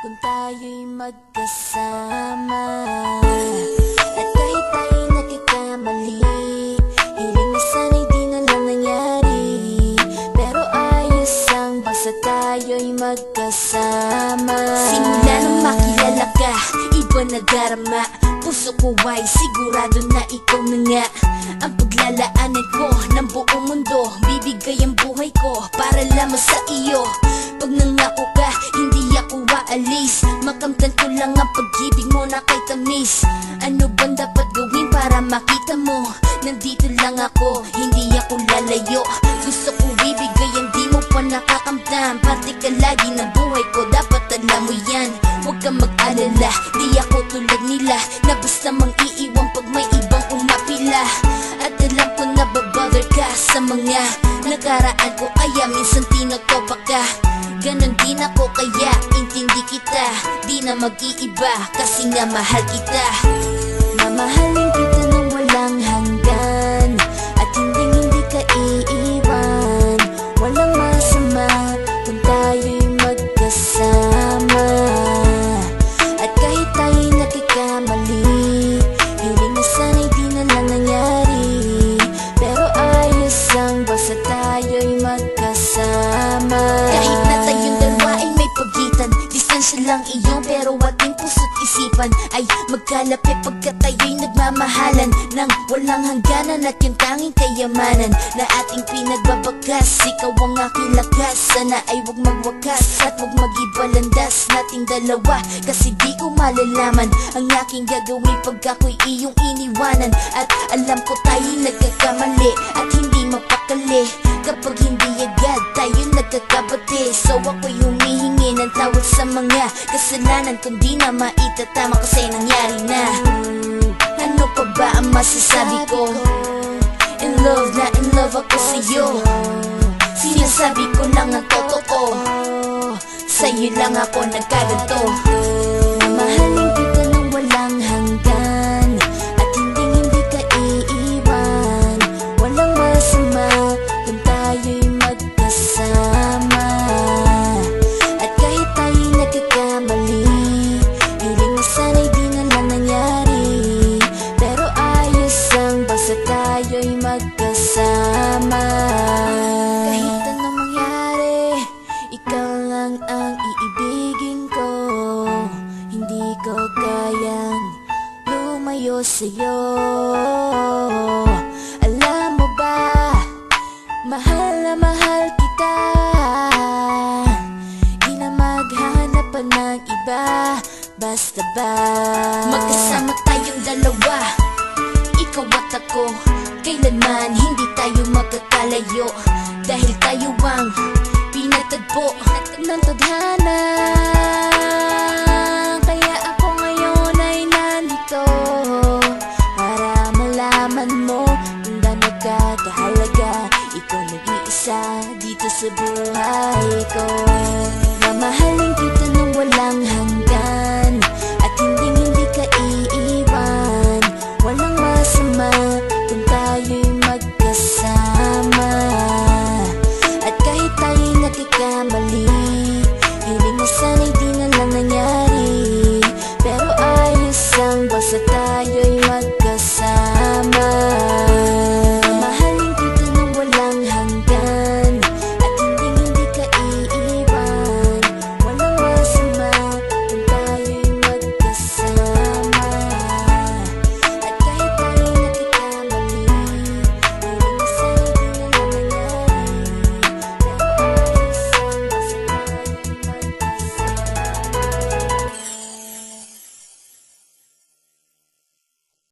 kung tayo'y magkasama. At kahit tayo'y nagkakamali, hiling na sana'y di na lang nangyari. Pero ayos lang basta tayo'y magkasama. Simula nang makilala ka, iba na darama. Puso ko ay sigurado na ikaw na nga ang paglalaanan ko ng buong mundo. Bibigay ang buhay ko para lamang sa iyo. Pag nangako ka, hindi ako aalis. Makamtan ko lang ang pag-ibig mo na kay tamis. Ano bang dapat gawin para makita mo? Nandito lang ako, hindi ako lalayo. Gusto ko bibigay ang di mo pa nakakamtan. Parte ka lagi ng buhay ko, dapat alam mo yan. Huwag kang mag-alala, di ako tulad nila na basta mang iiwan pag may ibang umapila. At alam ko na babother ka sa mga nakaraan ko, kaya minsan tinatopa ka. Ganon din ako kaya intindi kita. Di na mag-iiba kasi nga mahal kita. Mamahalin kita nang walang hanggan, at hindi ka iiwan. Walang masama kung tayo'y magkasama. At kahit tayo'y nagkakamali, hiling na sana'y di na lang nangyari. Pero ayos lang basta tayo'y magkasama. Kahit na tayong dalawa ay may pagitan, distansya lang iyon pero ating puso't isipan ay magkalapit pagkat tayo'y nagmamahalan ng walang hangganan. At yung tanging kayamanan na ating pinagbabakas, ikaw ang aking lakas. Sana ay huwag magwakas at huwag mag-ibalandas nating dalawa, kasi di ko malalaman ang aking gagawin pag ako'y iyong iniwanan. At alam ko tayo'y nagkakamali at hindi mapakali kapag hindi agad tayo nagkakabati. So ako'y humihingi ng tawad sa mga kasalanan kung di na maitatama kasi nangyari na. Ano pa ba ang masasabi ko? In love na in love ako sa'yo. Sinasabi ko lang ang totoo, sa'yo lang ako nagkaganto. Mamahalin kita nang walang hanggan, at hindi ka iiwan. Walang masama kung tayo'y magkasama. At kahit tayo'y nagkakamali, hiling na sana'y di na lang nangyari. Pero ayos lang basta tayo'y magkasama. Kahit anong mangyari, ikaw lang ang iibigin ko. Hindi ko kayang lumayo sa'yo. Alam mo ba, mahal na mahal kita. Di na maghanap pa ng iba, basta ba magkasama tayong dalawa, ikaw at ako. Kailanman hindi tayo magkakalayo, dahil tayo ang pinagtagpo ng tadhana. Kaya ako ngayon ay nandito para malaman mo kung gaano ka kahalaga. Ikaw nag-iisa dito sa buhay ko. Mamahalin kita nang walang hanggan, at hindi ka iiwan. Walang masama